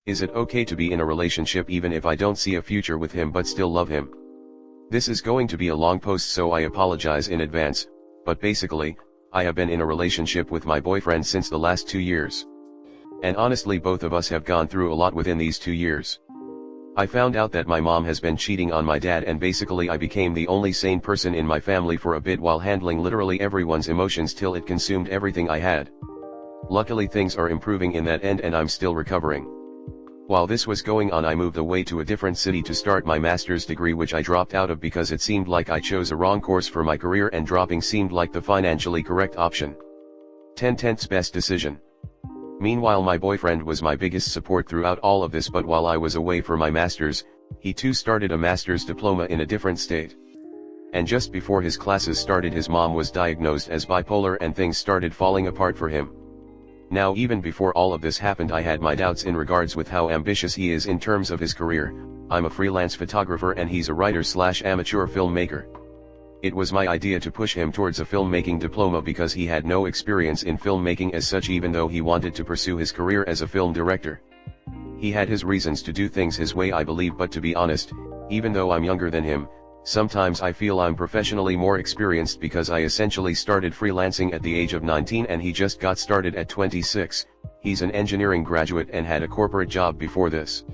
Is it okay to be in a relationship even if I don't see a future with him but still love him? This is going to be a long post, so I apologize in advance, but basically, I have been in a relationship with my boyfriend since the last 2 years. And honestly, both of us have gone through a lot within these 2 years. I found out that my mom has been cheating on my dad, and basically I became the only sane person in my family for a bit while handling literally everyone's emotions till it consumed everything I had. Luckily things are improving in that end and I'm still recovering. While this was going on, I moved away to a different city to start my master's degree, which I dropped out of because it seemed like I chose a wrong course for my career and dropping seemed like the financially correct option. 10/10 best decision. Meanwhile, my boyfriend was my biggest support throughout all of this, but while I was away for my master's, he too started a master's diploma in a different state. And just before his classes started, his mom was diagnosed as bipolar and things started falling apart for him. Now, even before all of this happened, I had my doubts in regards with how ambitious he is in terms of his career. I'm a freelance photographer and he's a writer/amateur filmmaker. It was my idea to push him towards a filmmaking diploma because he had no experience in filmmaking as such, even though he wanted to pursue his career as a film director. He had his reasons to do things his way, I believe, but to be honest, even though I'm younger than him, sometimes I feel I'm professionally more experienced because I essentially started freelancing at the age of 19 and he just got started at 26. He's an engineering graduate and had a corporate job before this.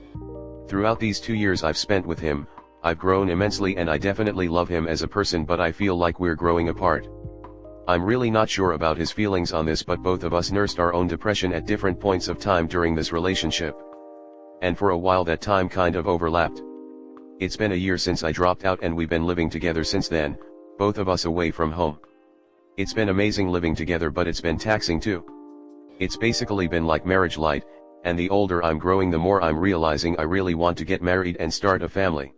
Throughout these 2 years I've spent with him, I've grown immensely and I definitely love him as a person, but I feel like we're growing apart. I'm really not sure about his feelings on this, but both of us nursed our own depression at different points of time during this relationship. And for a while that time kind of overlapped. It's been a year since I dropped out and we've been living together since then, both of us away from home. It's been amazing living together, but it's been taxing too. It's basically been like marriage light, and the older I'm growing the more I'm realizing I really want to get married and start a family.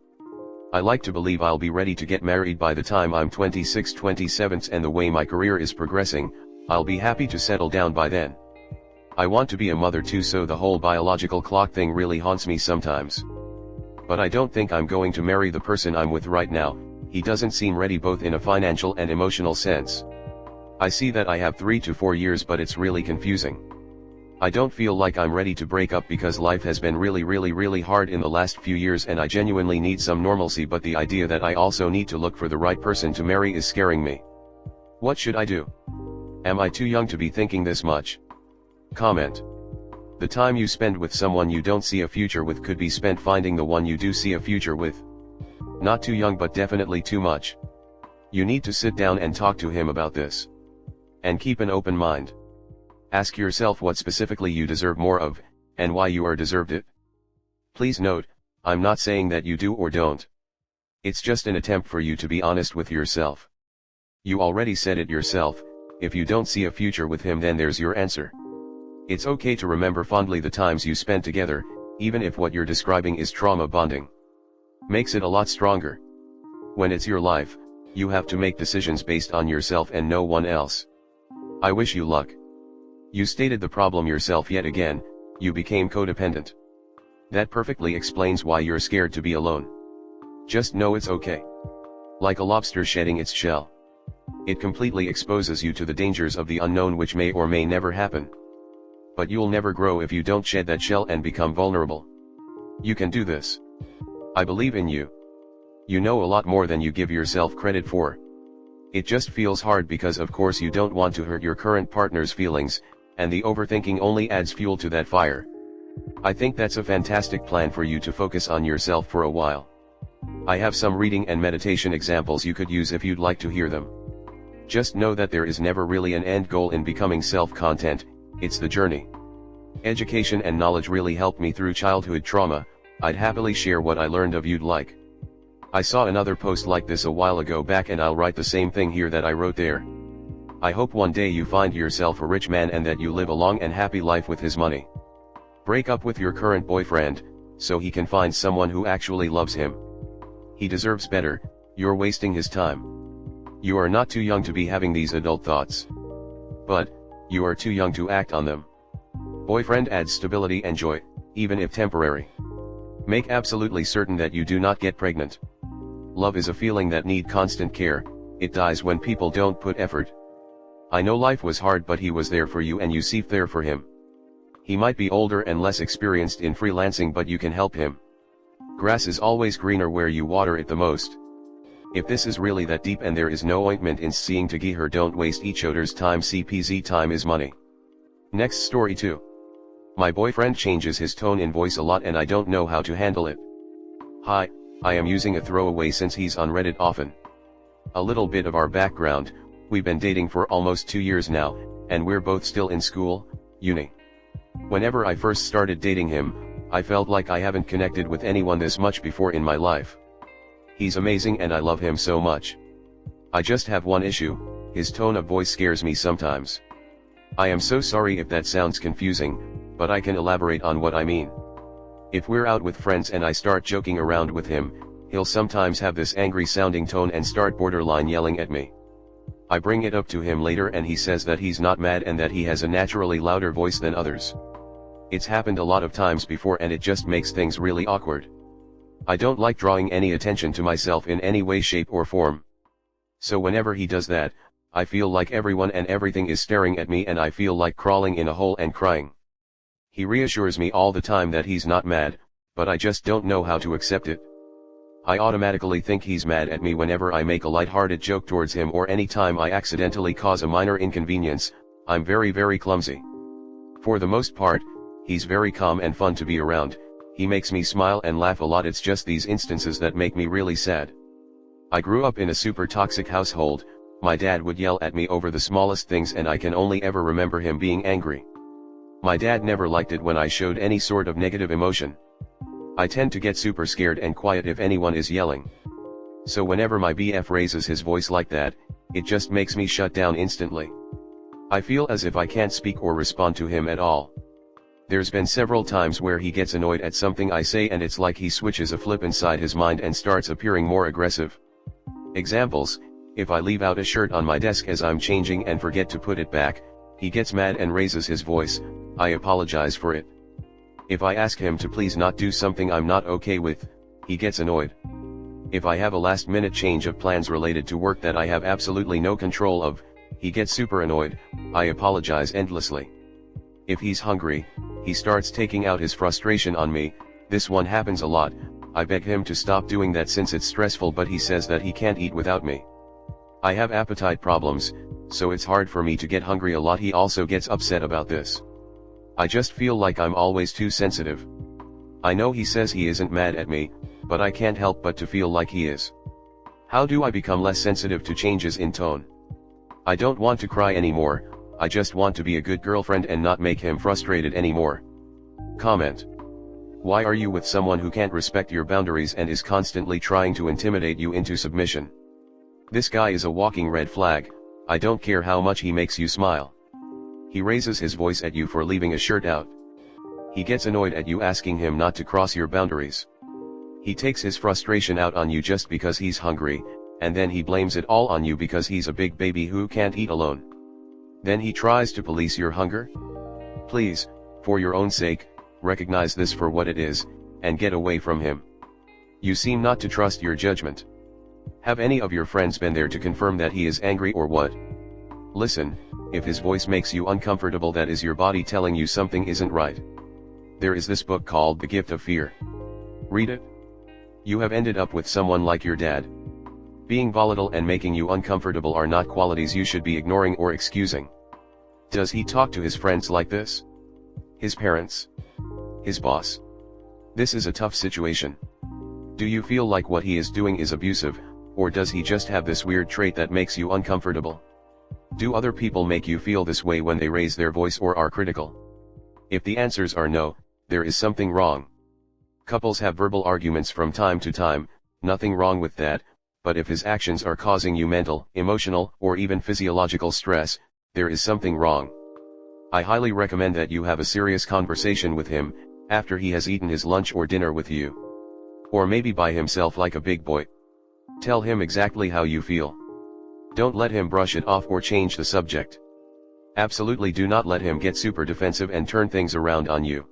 I like to believe I'll be ready to get married by the time I'm 26, 27, and the way my career is progressing, I'll be happy to settle down by then. I want to be a mother too, so the whole biological clock thing really haunts me sometimes. But I don't think I'm going to marry the person I'm with right now. He doesn't seem ready, both in a financial and emotional sense. I see that I have 3 to 4 years, but it's really confusing. I don't feel like I'm ready to break up because life has been really hard in the last few years and I genuinely need some normalcy, but the idea that I also need to look for the right person to marry is scaring me. What should I do? Am I too young to be thinking this much? Comment. The time you spend with someone you don't see a future with could be spent finding the one you do see a future with. Not too young, but definitely too much. You need to sit down and talk to him about this. And keep an open mind. Ask yourself what specifically you deserve more of, and why you are deserved it. Please note, I'm not saying that you do or don't. It's just an attempt for you to be honest with yourself. You already said it yourself, if you don't see a future with him, then there's your answer. It's okay to remember fondly the times you spent together, even if what you're describing is trauma bonding. Makes it a lot stronger. When it's your life, you have to make decisions based on yourself and no one else. I wish you luck. You stated the problem yourself yet again, you became codependent. That perfectly explains why you're scared to be alone. Just know it's okay. Like a lobster shedding its shell. It completely exposes you to the dangers of the unknown, which may or may never happen. But you'll never grow if you don't shed that shell and become vulnerable. You can do this. I believe in you. You know a lot more than you give yourself credit for. It just feels hard because of course you don't want to hurt your current partner's feelings, and the overthinking only adds fuel to that fire. I think that's a fantastic plan for you to focus on yourself for a while. I have some reading and meditation examples you could use if you'd like to hear them. Just know that there is never really an end goal in becoming self-content, it's the journey. Education and knowledge really helped me through childhood trauma. I'd happily share what I learned of you'd like. I saw another post like this a while ago back and I'll write the same thing here that I wrote there. I hope one day you find yourself a rich man and that you live a long and happy life with his money. Break up with your current boyfriend, so he can find someone who actually loves him. He deserves better, you're wasting his time. You are not too young to be having these adult thoughts. But, you are too young to act on them. Boyfriend adds stability and joy, even if temporary. Make absolutely certain that you do not get pregnant. Love is a feeling that need constant care, it dies when people don't put effort. I know life was hard, but he was there for you and you see there for him. He might be older and less experienced in freelancing, but you can help him. Grass is always greener where you water it the most. If this is really that deep and there is no ointment in seeing to get her, don't waste each other's time. CPZ, time is money. Next story 2. My boyfriend changes his tone in voice a lot and I don't know how to handle it. Hi, I am using a throwaway since he's on Reddit often. A little bit of our background: we've been dating for almost 2 years now, and we're both still in school, uni. Whenever I first started dating him, I felt like I haven't connected with anyone this much before in my life. He's amazing and I love him so much. I just have one issue: his tone of voice scares me sometimes. I am so sorry if that sounds confusing, but I can elaborate on what I mean. If we're out with friends and I start joking around with him, he'll sometimes have this angry sounding tone and start borderline yelling at me. I bring it up to him later and he says that he's not mad and that he has a naturally louder voice than others. It's happened a lot of times before and it just makes things really awkward. I don't like drawing any attention to myself in any way, shape or form. So whenever he does that, I feel like everyone and everything is staring at me and I feel like crawling in a hole and crying. He reassures me all the time that he's not mad, but I just don't know how to accept it. I automatically think he's mad at me whenever I make a lighthearted joke towards him or any time I accidentally cause a minor inconvenience. I'm very clumsy. For the most part, he's very calm and fun to be around. He makes me smile and laugh a lot. It's just these instances that make me really sad. I grew up in a super toxic household. My dad would yell at me over the smallest things and I can only ever remember him being angry. My dad never liked it when I showed any sort of negative emotion. I tend to get super scared and quiet if anyone is yelling. So whenever my BF raises his voice like that, it just makes me shut down instantly. I feel as if I can't speak or respond to him at all. There's been several times where he gets annoyed at something I say and it's like he switches a flip inside his mind and starts appearing more aggressive. Examples: if I leave out a shirt on my desk as I'm changing and forget to put it back, he gets mad and raises his voice. I apologize for it. If I ask him to please not do something I'm not okay with, he gets annoyed. If I have a last-minute change of plans related to work that I have absolutely no control of, he gets super annoyed. I apologize endlessly. If he's hungry, he starts taking out his frustration on me. This one happens a lot. I beg him to stop doing that since it's stressful, but he says that he can't eat without me. I have appetite problems, so it's hard for me to get hungry a lot. He also gets upset about this. I just feel like I'm always too sensitive. I know he says he isn't mad at me, but I can't help but to feel like he is. How do I become less sensitive to changes in tone? I don't want to cry anymore. I just want to be a good girlfriend and not make him frustrated anymore. Comment: why are you with someone who can't respect your boundaries and is constantly trying to intimidate you into submission? This guy is a walking red flag. I don't care how much he makes you smile. He raises his voice at you for leaving a shirt out. He gets annoyed at you asking him not to cross your boundaries. He takes his frustration out on you just because he's hungry, and then he blames it all on you because he's a big baby who can't eat alone. Then he tries to police your hunger? Please, for your own sake, recognize this for what it is, and get away from him. You seem not to trust your judgment. Have any of your friends been there to confirm that he is angry or what? Listen, if his voice makes you uncomfortable, that is your body telling you something isn't right. There is this book called The Gift of Fear. Read it. You have ended up with someone like your dad. Being volatile and making you uncomfortable are not qualities you should be ignoring or excusing. Does he talk to his friends like this? His parents? His boss? This is a tough situation. Do you feel like what he is doing is abusive, or does he just have this weird trait that makes you uncomfortable? Do other people make you feel this way when they raise their voice or are critical? If the answers are no, there is something wrong. Couples have verbal arguments from time to time, nothing wrong with that, but if his actions are causing you mental, emotional, or even physiological stress, there is something wrong. I highly recommend that you have a serious conversation with him, after he has eaten his lunch or dinner with you. Or maybe by himself like a big boy. Tell him exactly how you feel. Don't let him brush it off or change the subject. Absolutely do not let him get super defensive and turn things around on you.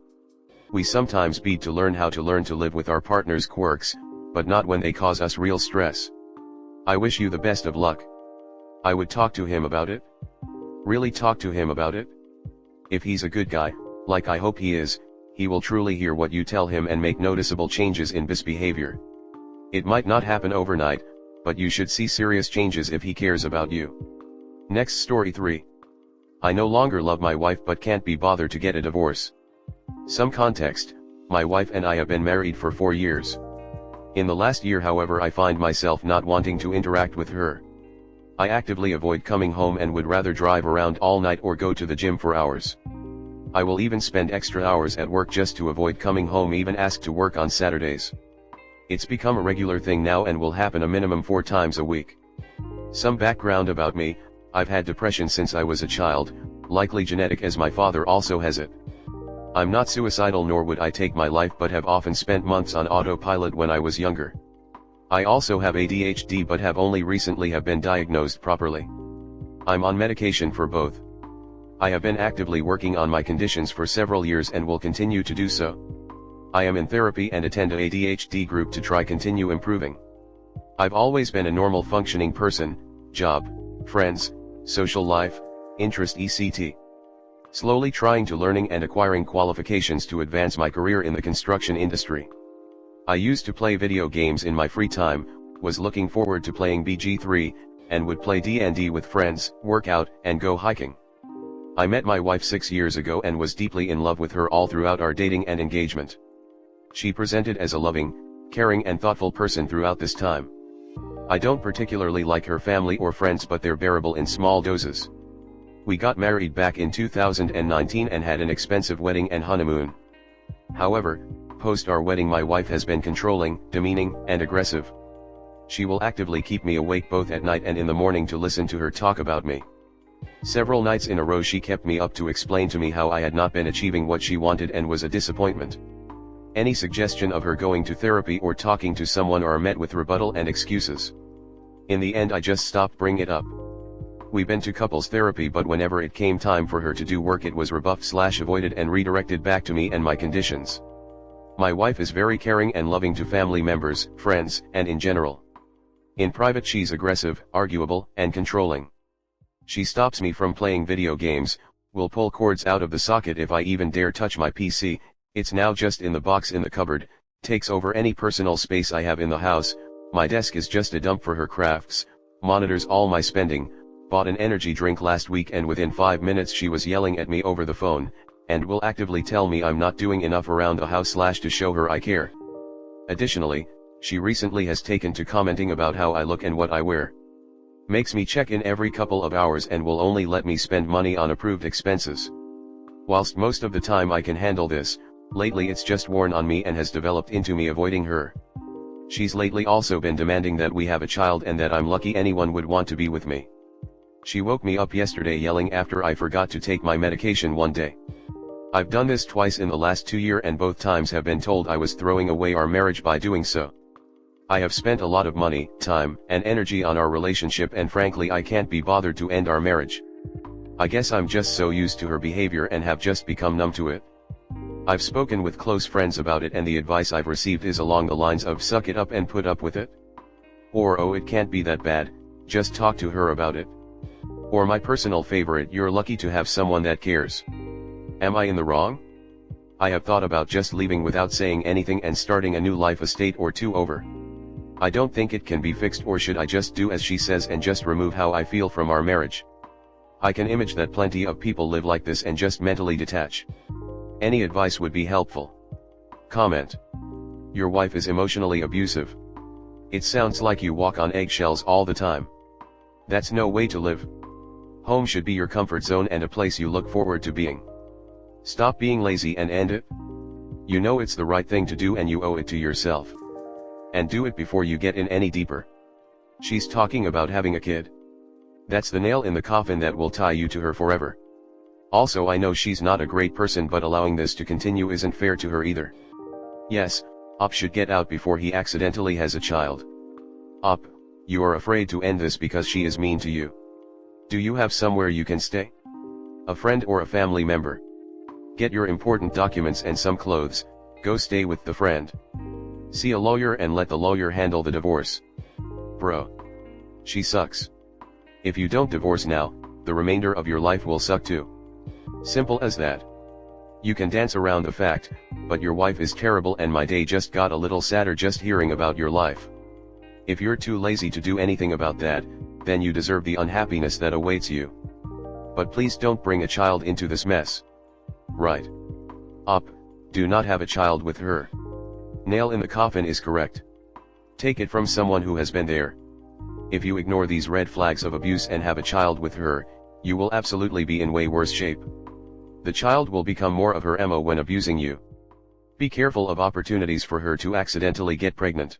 We sometimes need to learn how to live with our partner's quirks, but not when they cause us real stress. I wish you the best of luck. I would talk to him about it. Really talk to him about it. If he's a good guy, Like I hope he is, he will truly hear what you tell him and make noticeable changes in this behavior. It might not happen overnight, but you should see serious changes if he cares about you. Next story 3. I no longer love my wife but can't be bothered to get a divorce. Some context: my wife and I have been married for 4 years. In the last year, however, I find myself not wanting to interact with her. I actively avoid coming home and would rather drive around all night or go to the gym for hours. I will even spend extra hours at work just to avoid coming home, even ask to work on Saturdays. It's become a regular thing now and will happen a minimum 4 times a week. Some background about me: I've had depression since I was a child, likely genetic as my father also has it. I'm not suicidal nor would I take my life, but have often spent months on autopilot when I was younger. I also have ADHD but have only recently have been diagnosed properly. I'm on medication for both. I have been actively working on my conditions for several years and will continue to do so. I am in therapy and attend an ADHD group to try continue improving. I've always been a normal functioning person: job, friends, social life, interest etc. Slowly trying to learning and acquiring qualifications to advance my career in the construction industry. I used to play video games in my free time, was looking forward to playing BG3, and would play D&D with friends, work out, and go hiking. I met my wife 6 years ago and was deeply in love with her all throughout our dating and engagement. She presented as a loving, caring and thoughtful person throughout this time. I don't particularly like her family or friends, but they're bearable in small doses. We got married back in 2019 and had an expensive wedding and honeymoon. However, post our wedding my wife has been controlling, demeaning, and aggressive. She will actively keep me awake both at night and in the morning to listen to her talk about me. Several nights in a row she kept me up to explain to me how I had not been achieving what she wanted and was a disappointment. Any suggestion of her going to therapy or talking to someone are met with rebuttal and excuses. In the end I just stopped bringing it up. We've been to couples therapy, but whenever it came time for her to do work it was rebuffed/avoided and redirected back to me and my conditions. My wife is very caring and loving to family members, friends, and in general. In private she's aggressive, arguable, and controlling. She stops me from playing video games, will pull cords out of the socket if I even dare touch my PC. It's now just in the box in the cupboard, takes over any personal space I have in the house. My desk is just a dump for her crafts, monitors all my spending. Bought an energy drink last week and within 5 minutes she was yelling at me over the phone, and will actively tell me I'm not doing enough around the house to show her I care. Additionally, she recently has taken to commenting about how I look and what I wear. Makes me check in every couple of hours and will only let me spend money on approved expenses. Whilst most of the time I can handle this, lately it's just worn on me and has developed into me avoiding her. She's lately also been demanding that we have a child and that I'm lucky anyone would want to be with me. She woke me up yesterday yelling after I forgot to take my medication one day. I've done this twice in the last 2 years and both times have been told I was throwing away our marriage by doing so. I have spent a lot of money, time, and energy on our relationship and frankly I can't be bothered to end our marriage. I guess I'm just so used to her behavior and have just become numb to it. I've spoken with close friends about it and the advice I've received is along the lines of suck it up and put up with it. Or oh, it can't be that bad, just talk to her about it. Or my personal favorite, you're lucky to have someone that cares. Am I in the wrong? I have thought about just leaving without saying anything and starting a new life a state or two over. I don't think it can be fixed, or should I just do as she says and just remove how I feel from our marriage? I can imagine that plenty of people live like this and just mentally detach. Any advice would be helpful. Comment. Your wife is emotionally abusive. It sounds like you walk on eggshells all the time. That's no way to live. Home should be your comfort zone and a place you look forward to being. Stop being lazy and end it. You know it's the right thing to do and you owe it to yourself. And do it before you get in any deeper. She's talking about having a kid. That's the nail in the coffin that will tie you to her forever. Also, I know she's not a great person, but allowing this to continue isn't fair to her either. Yes, Op should get out before he accidentally has a child. Op, you are afraid to end this because she is mean to you. Do you have somewhere you can stay? A friend or a family member? Get your important documents and some clothes, go stay with the friend. See a lawyer and let the lawyer handle the divorce. Bro. She sucks. If you don't divorce now, the remainder of your life will suck too. Simple as that. You can dance around the fact, but your wife is terrible and my day just got a little sadder just hearing about your life. If you're too lazy to do anything about that, then you deserve the unhappiness that awaits you. But please don't bring a child into this mess. Right. Up, do not have a child with her. Nail in the coffin is correct. Take it from someone who has been there. If you ignore these red flags of abuse and have a child with her, you will absolutely be in way worse shape. The child will become more of her MO when abusing you. Be careful of opportunities for her to accidentally get pregnant.